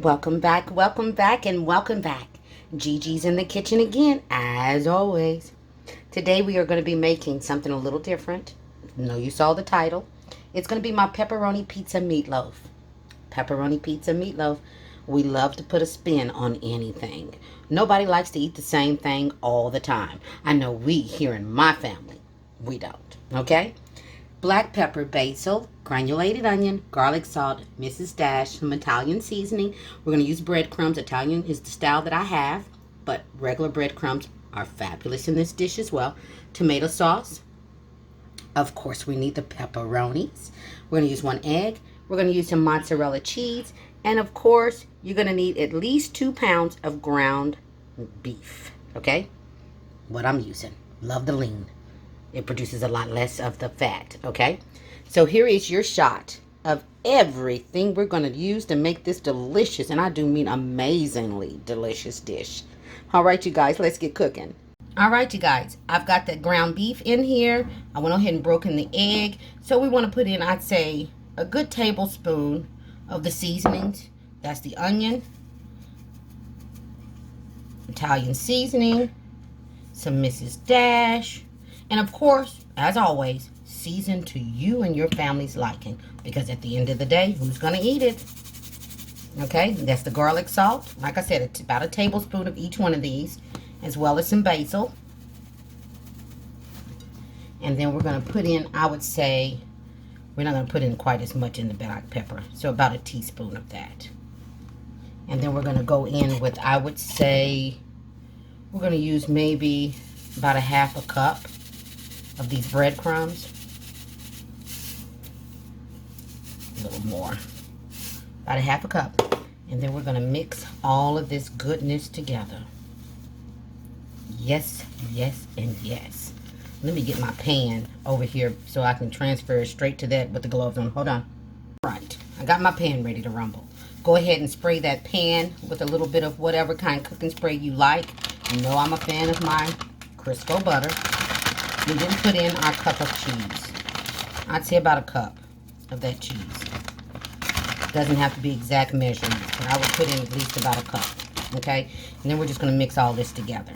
Welcome back, and welcome back. Gigi's in the kitchen again, as always. Today we are going to be making something a little different. I know you saw the title. It's going to be my pepperoni pizza meatloaf. Pepperoni pizza meatloaf. We love to put a spin on anything. Nobody likes to eat the same thing all the time. I know we here in my family, we don't. Okay? Black pepper, basil, granulated onion, garlic salt, Mrs. Dash, some Italian seasoning. We're going to use breadcrumbs. Italian is the style that I have, but regular breadcrumbs are fabulous in this dish as well. Tomato sauce. Of course, we need the pepperonis. We're going to use 1 egg. We're going to use some mozzarella cheese. And of course, you're going to need at least 2 pounds of ground beef. Okay? What I'm using. Love the lean. It produces a lot less of the fat, okay? So here is your shot of everything we're going to use to make this delicious, and I do mean amazingly delicious dish. All right, you guys, let's get cooking. All right, you guys, I've got that ground beef in here. I went ahead and broken the egg. So we want to put in, I'd say, a good tablespoon of the seasonings. That's the onion, Italian seasoning, some Mrs. Dash, and of course, as always, season to you and your family's liking. Because at the end of the day, who's going to eat it? Okay, that's the garlic salt. Like I said, it's about a tablespoon of each one of these. As well as some basil. And then we're going to put in, I would say, we're not going to put in quite as much in the black pepper. So about a teaspoon of that. And then we're going to go in with, I would say, we're going to use maybe about a half a cup of these breadcrumbs. A little more. About a half a cup. And then we're going to mix all of this goodness together. Yes, yes, and yes. Let me get my pan over here so I can transfer it straight to that with the gloves on. Hold on. Right. I got my pan ready to rumble. Go ahead and spray that pan with a little bit of whatever kind of cooking spray you like. You know I'm a fan of my Crisco butter. We didn't put in our cup of cheese. I'd say about a cup of that cheese. Doesn't have to be exact measurements, but I would put in at least about a cup. Okay? And then we're just going to mix all this together.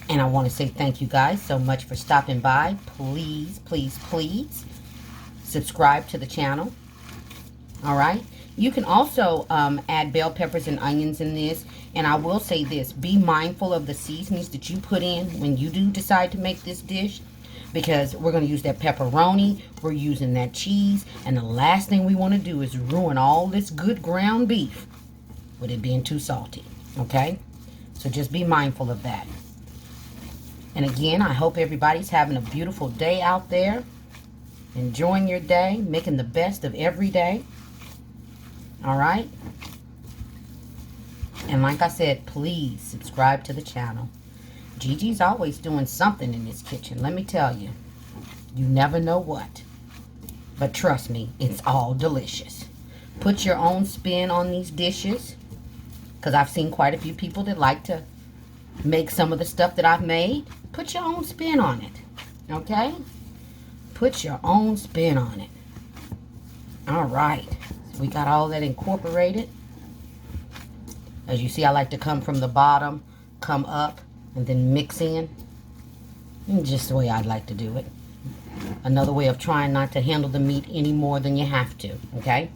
And I want to say thank you guys so much for stopping by. Please, please, please subscribe to the channel. All right? You can also add bell peppers and onions in this. And I will say this, be mindful of the seasonings that you put in when you do decide to make this dish. Because we're going to use that pepperoni, we're using that cheese. And the last thing we want to do is ruin all this good ground beef with it being too salty. Okay? So just be mindful of that. And again, I hope everybody's having a beautiful day out there. Enjoying your day, making the best of every day. All right? And like I said, please subscribe to the channel. Gigi's always doing something in this kitchen, let me tell you. You never know what. But trust me, it's all delicious. Put your own spin on these dishes. Because I've seen quite a few people that like to make some of the stuff that I've made. Put your own spin on it. Okay? Put your own spin on it. All right. So we got all that incorporated. As you see, I like to come from the bottom, come up, and then mix in. And just the way I'd like to do it. Another way of trying not to handle the meat any more than you have to. Okay?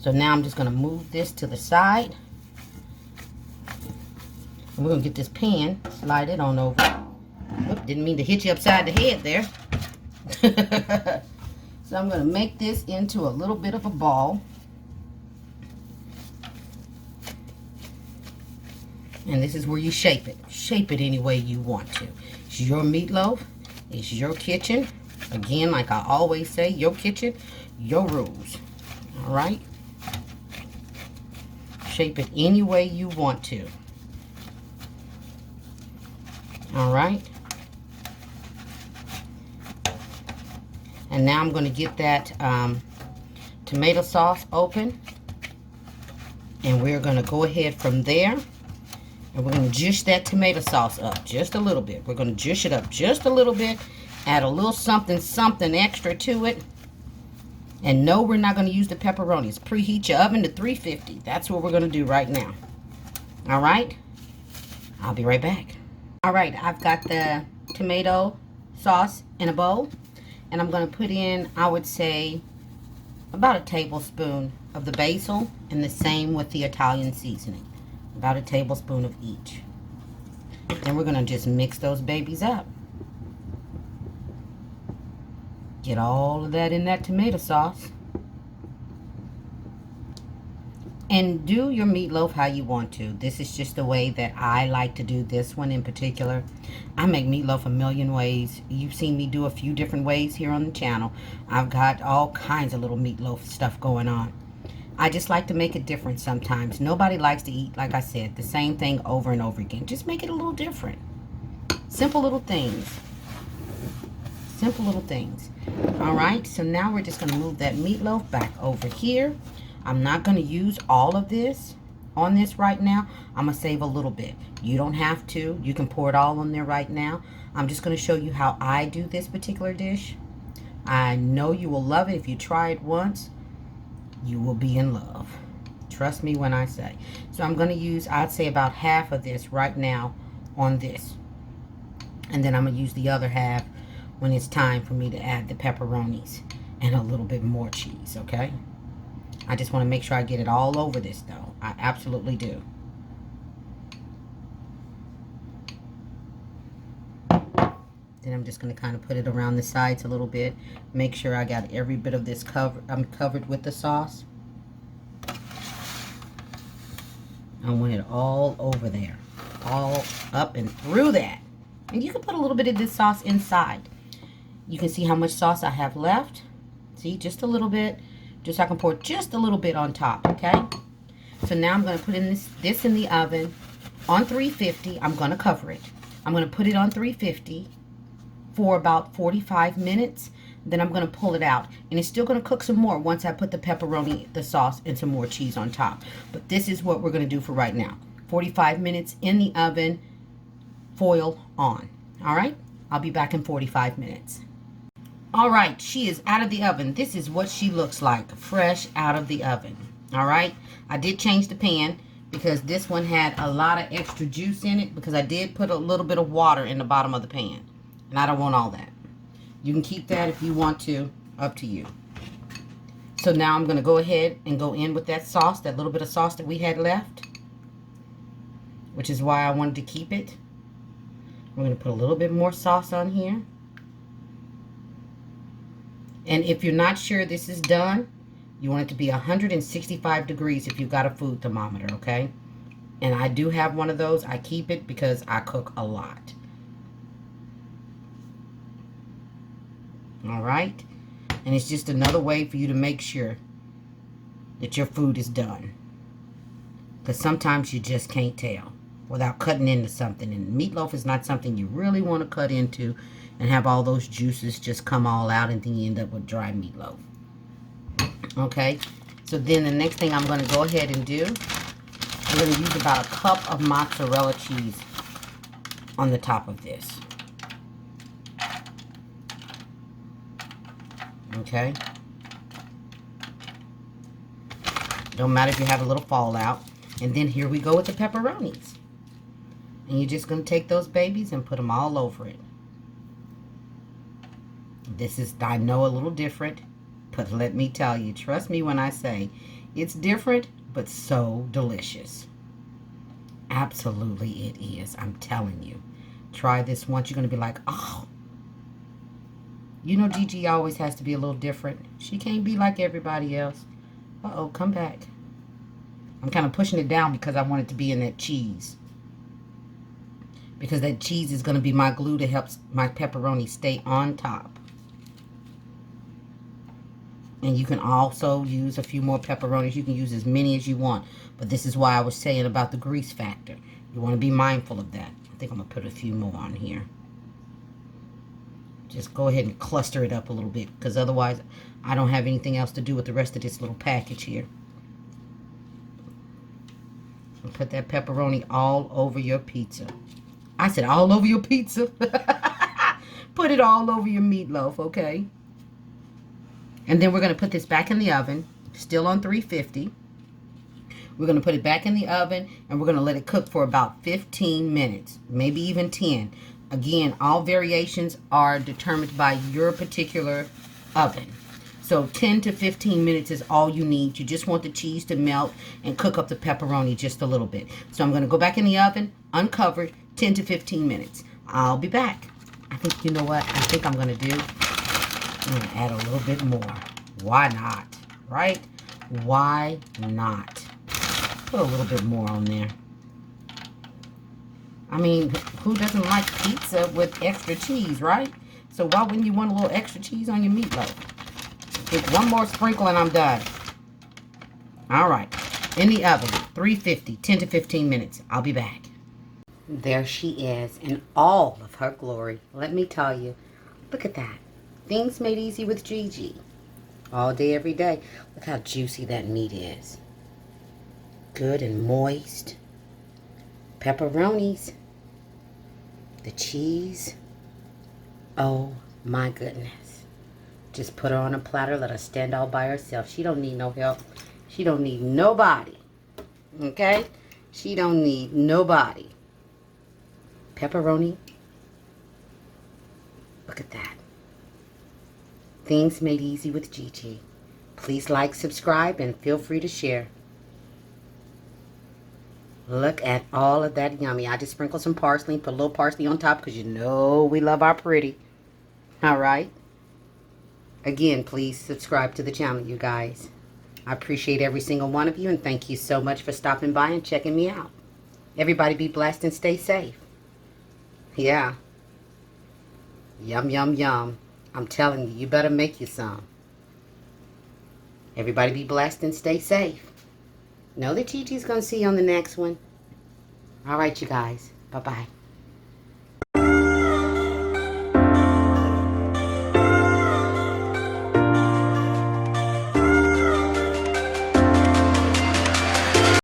So now I'm just going to move this to the side. And we're going to get this pan, slide it on over. Whoop, didn't mean to hit you upside the head there. So I'm going to make this into a little bit of a ball. And this is where you shape it. Shape it any way you want to. It's your meatloaf. It's your kitchen. Again, like I always say, your kitchen, your rules. All right? Shape it any way you want to. All right? And now I'm going to get that tomato sauce open. And we're going to go ahead from there. And we're going to juice that tomato sauce up just a little bit. We're going to juice it up just a little bit. Add a little something extra to it. And no, we're not going to use the pepperonis. Preheat your oven to 350. That's what we're going to do right now. All right? I'll be right back. All right, I've got the tomato sauce in a bowl. And I'm going to put in, I would say, about a tablespoon of the basil. And the same with the Italian seasoning. About a tablespoon of each. Then we're going to just mix those babies up. Get all of that in that tomato sauce. And do your meatloaf how you want to. This is just the way that I like to do this one in particular. I make meatloaf a million ways. You've seen me do a few different ways here on the channel. I've got all kinds of little meatloaf stuff going on. I just like to make it different sometimes. Nobody likes to eat, like I said, the same thing over and over again. Just make it a little different. Simple little things. Simple little things. All right, so now we're just going to move that meatloaf back over here. I'm not going to use all of this on this right now. I'm going to save a little bit. You don't have to. You can pour it all on there right now. I'm just going to show you how I do this particular dish. I know you will love it. If you try it once, you will be in love. Trust me when I say. So I'm going to use, I'd say, about half of this right now on this. And then I'm going to use the other half when it's time for me to add the pepperonis and a little bit more cheese, okay? I just want to make sure I get it all over this, though. I absolutely do. Then I'm just going to kind of put it around the sides a little bit. Make sure I got every bit of this covered. I'm covered with the sauce. I want it all over there. All up and through that. And you can put a little bit of this sauce inside. You can see how much sauce I have left. See, just a little bit. Just so I can pour just a little bit on top, okay? So now I'm going to put in this in the oven on 350. I'm going to cover it. I'm going to put it on 350 for about 45 minutes. Then I'm going to pull it out. And it's still going to cook some more once I put the pepperoni, the sauce, and some more cheese on top. But this is what we're going to do for right now. 45 minutes in the oven, foil on. All right? I'll be back in 45 minutes. All right, she is out of the oven. This is what she looks like, fresh out of the oven. All right, I did change the pan because this one had a lot of extra juice in it because I did put a little bit of water in the bottom of the pan. And I don't want all that. You can keep that if you want to, up to you. So now I'm going to go ahead and go in with that sauce, that little bit of sauce that we had left, which is why I wanted to keep it. We're going to put a little bit more sauce on here. And if you're not sure this is done, you want it to be 165 degrees if you've got a food thermometer, okay? And I do have one of those. I keep it because I cook a lot. All right? And it's just another way for you to make sure that your food is done. Because sometimes you just can't tell without cutting into something. And meatloaf is not something you really want to cut into and have all those juices just come all out and then you end up with dry meatloaf. Okay, so then the next thing I'm going to go ahead and do, I'm going to use about a cup of mozzarella cheese on the top of this. Okay. Don't matter if you have a little fallout. And then here we go with the pepperonis. And you're just going to take those babies and put them all over it. This is, I know, a little different, but let me tell you, trust me when I say it's different, but so delicious. Absolutely it is. I'm telling you. Try this once. You're going to be like, oh. You know Gigi always has to be a little different. She can't be like everybody else. Uh-oh, come back. I'm kind of pushing it down because I want it to be in that cheese. Because that cheese is going to be my glue to help my pepperoni stay on top. And you can also use a few more pepperonis. You can use as many as you want. But this is why I was saying about the grease factor. You want to be mindful of that. I think I'm going to put a few more on here. Just go ahead and cluster it up a little bit. Because otherwise, I don't have anything else to do with the rest of this little package here. So put that pepperoni all over your pizza. I said all over your pizza. Put it all over your meatloaf, okay? And then we're going to put this back in the oven, still on 350. We're going to put it back in the oven, and we're going to let it cook for about 15 minutes, maybe even 10. Again, all variations are determined by your particular oven. So 10 to 15 minutes is all you need. You just want the cheese to melt and cook up the pepperoni just a little bit. So I'm going to go back in the oven, uncovered, 10 to 15 minutes. I'll be back. I think, you know what? I think I'm going to do? I'm going to add a little bit more. Why not? Right? Why not? Put a little bit more on there. I mean, who doesn't like pizza with extra cheese, right? So why wouldn't you want a little extra cheese on your meatloaf? Take one more sprinkle and I'm done. All right. In the oven, 350, 10 to 15 minutes. I'll be back. There she is in all of her glory. Let me tell you. Look at that. Things made easy with Gigi. All day, every day. Look how juicy that meat is. Good and moist. Pepperonis. The cheese. Oh my goodness. Just put her on a platter. Let her stand all by herself. She don't need no help. She don't need nobody. Okay? She don't need nobody. Pepperoni. Look at that. Things made easy with Gigi. Please like, subscribe, and feel free to share. Look at all of that yummy. I just sprinkled some parsley, put a little parsley on top because you know we love our pretty. All right? Again, please subscribe to the channel, you guys. I appreciate every single one of you, and thank you so much for stopping by and checking me out. Everybody be blessed and stay safe. Yeah. Yum, yum, yum. I'm telling you, you better make you some. Everybody be blessed and stay safe. Know that Gigi's going to see you on the next one. All right, you guys. Bye-bye.